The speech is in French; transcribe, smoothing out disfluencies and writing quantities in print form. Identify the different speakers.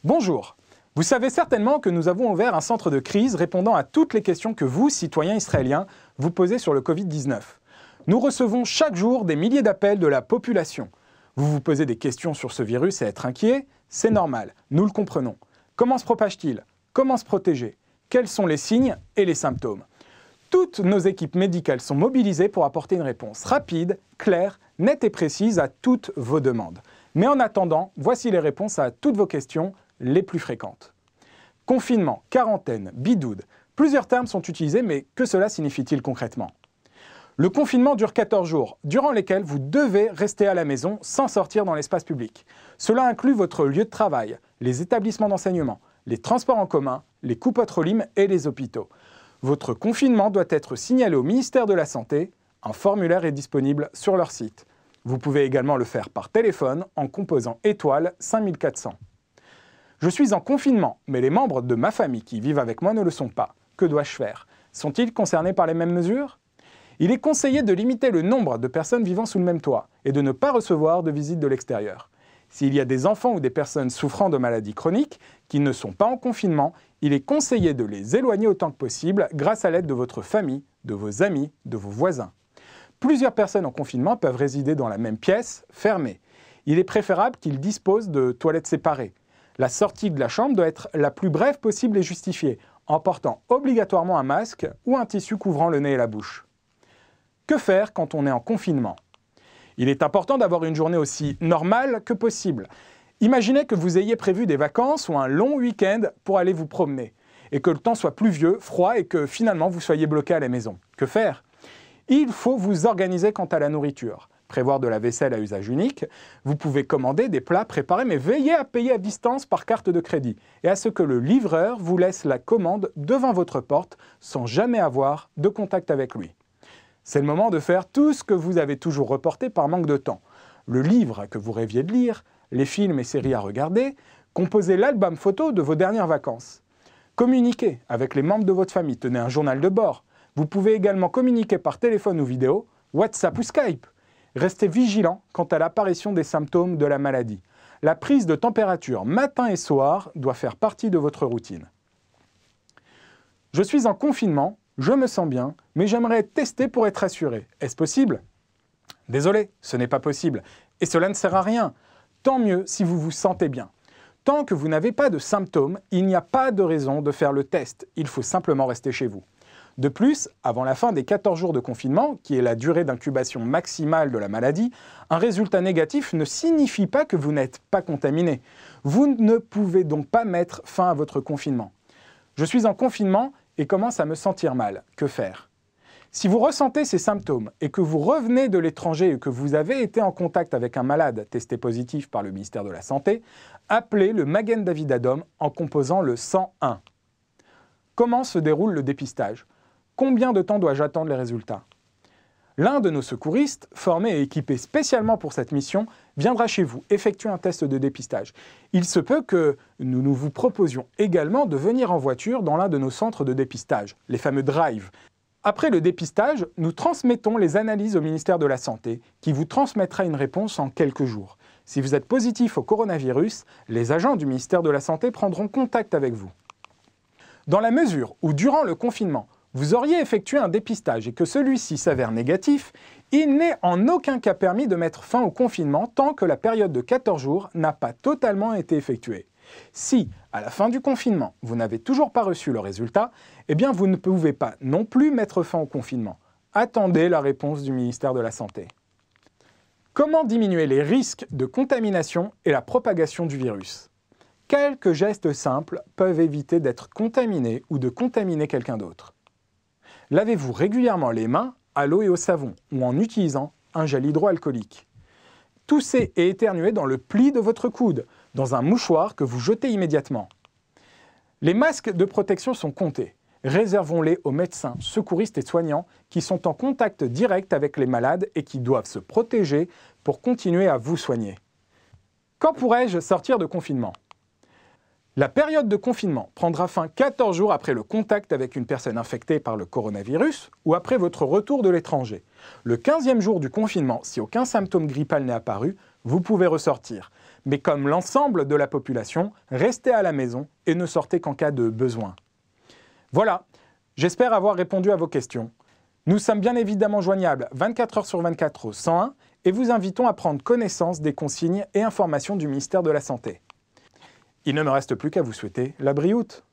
Speaker 1: Bonjour. Vous savez certainement que nous avons ouvert un centre de crise répondant à toutes les questions que vous, citoyens israéliens, vous posez sur le Covid-19. Nous recevons chaque jour des milliers d'appels de la population. Vous vous posez des questions sur ce virus et être inquiet, c'est normal, nous le comprenons. Comment se propage-t-il? Comment se protéger? Quels sont les signes et les symptômes? Toutes nos équipes médicales sont mobilisées pour apporter une réponse rapide, claire, nette et précise à toutes vos demandes. Mais en attendant, voici les réponses à toutes vos questions les plus fréquentes. Confinement, quarantaine, bidoude, plusieurs termes sont utilisés, mais que cela signifie-t-il concrètement? Le confinement dure 14 jours, durant lesquels vous devez rester à la maison sans sortir dans l'espace public. Cela inclut votre lieu de travail, les établissements d'enseignement, les transports en commun, les coupottes-limes et les hôpitaux. Votre confinement doit être signalé au ministère de la Santé. Un formulaire est disponible sur leur site. Vous pouvez également le faire par téléphone en composant étoile 5400. Je suis en confinement, mais les membres de ma famille qui vivent avec moi ne le sont pas. Que dois-je faire? Sont-ils concernés par les mêmes mesures? Il est conseillé de limiter le nombre de personnes vivant sous le même toit et de ne pas recevoir de visites de l'extérieur. S'il y a des enfants ou des personnes souffrant de maladies chroniques qui ne sont pas en confinement, il est conseillé de les éloigner autant que possible grâce à l'aide de votre famille, de vos amis, de vos voisins. Plusieurs personnes en confinement peuvent résider dans la même pièce, fermée. Il est préférable qu'ils disposent de toilettes séparées. La sortie de la chambre doit être la plus brève possible et justifiée, en portant obligatoirement un masque ou un tissu couvrant le nez et la bouche. Que faire quand on est en confinement? Il est important d'avoir une journée aussi normale que possible. Imaginez que vous ayez prévu des vacances ou un long week-end pour aller vous promener, et que le temps soit pluvieux, froid et que finalement vous soyez bloqué à la maison. Que faire? Il faut vous organiser quant à la nourriture. Prévoir de la vaisselle à usage unique, vous pouvez commander des plats préparés, mais veillez à payer à distance par carte de crédit et à ce que le livreur vous laisse la commande devant votre porte sans jamais avoir de contact avec lui. C'est le moment de faire tout ce que vous avez toujours reporté par manque de temps. Le livre que vous rêviez de lire, les films et séries à regarder, composez l'album photo de vos dernières vacances. Communiquez avec les membres de votre famille, tenez un journal de bord. Vous pouvez également communiquer par téléphone ou vidéo, WhatsApp ou Skype. Restez vigilant quant à l'apparition des symptômes de la maladie. La prise de température matin et soir doit faire partie de votre routine. Je suis en confinement, je me sens bien, mais j'aimerais être testé pour être assuré. Est-ce possible? Désolé, ce n'est pas possible. Et cela ne sert à rien. Tant mieux si vous vous sentez bien. Tant que vous n'avez pas de symptômes, il n'y a pas de raison de faire le test. Il faut simplement rester chez vous. De plus, avant la fin des 14 jours de confinement, qui est la durée d'incubation maximale de la maladie, un résultat négatif ne signifie pas que vous n'êtes pas contaminé. Vous ne pouvez donc pas mettre fin à votre confinement. Je suis en confinement et commence à me sentir mal. Que faire? Si vous ressentez ces symptômes et que vous revenez de l'étranger et que vous avez été en contact avec un malade testé positif par le ministère de la Santé, appelez le Magen David Adom en composant le 101. Comment se déroule le dépistage? Combien de temps dois-je attendre les résultats? L'un de nos secouristes, formé et équipé spécialement pour cette mission, viendra chez vous effectuer un test de dépistage. Il se peut que nous vous proposions également de venir en voiture dans l'un de nos centres de dépistage, les fameux drive. Après le dépistage, nous transmettons les analyses au ministère de la Santé, qui vous transmettra une réponse en quelques jours. Si vous êtes positif au coronavirus, les agents du ministère de la Santé prendront contact avec vous. Dans la mesure où, durant le confinement, vous auriez effectué un dépistage et que celui-ci s'avère négatif, il n'est en aucun cas permis de mettre fin au confinement tant que la période de 14 jours n'a pas totalement été effectuée. Si, à la fin du confinement, vous n'avez toujours pas reçu le résultat, eh bien vous ne pouvez pas non plus mettre fin au confinement. Attendez la réponse du ministère de la Santé. Comment diminuer les risques de contamination et la propagation du virus? Quelques gestes simples peuvent éviter d'être contaminé ou de contaminer quelqu'un d'autre. Lavez-vous régulièrement les mains à l'eau et au savon ou en utilisant un gel hydroalcoolique. Toussez et éternuez dans le pli de votre coude, dans un mouchoir que vous jetez immédiatement. Les masques de protection sont comptés. Réservons-les aux médecins, secouristes et soignants qui sont en contact direct avec les malades et qui doivent se protéger pour continuer à vous soigner. Quand pourrais-je sortir de confinement? La période de confinement prendra fin 14 jours après le contact avec une personne infectée par le coronavirus ou après votre retour de l'étranger. Le 15e jour du confinement, si aucun symptôme grippal n'est apparu, vous pouvez ressortir. Mais comme l'ensemble de la population, restez à la maison et ne sortez qu'en cas de besoin. Voilà, j'espère avoir répondu à vos questions. Nous sommes bien évidemment joignables 24 heures sur 24 au 101 et vous invitons à prendre connaissance des consignes et informations du ministère de la Santé. Il ne me reste plus qu'à vous souhaiter la brioute.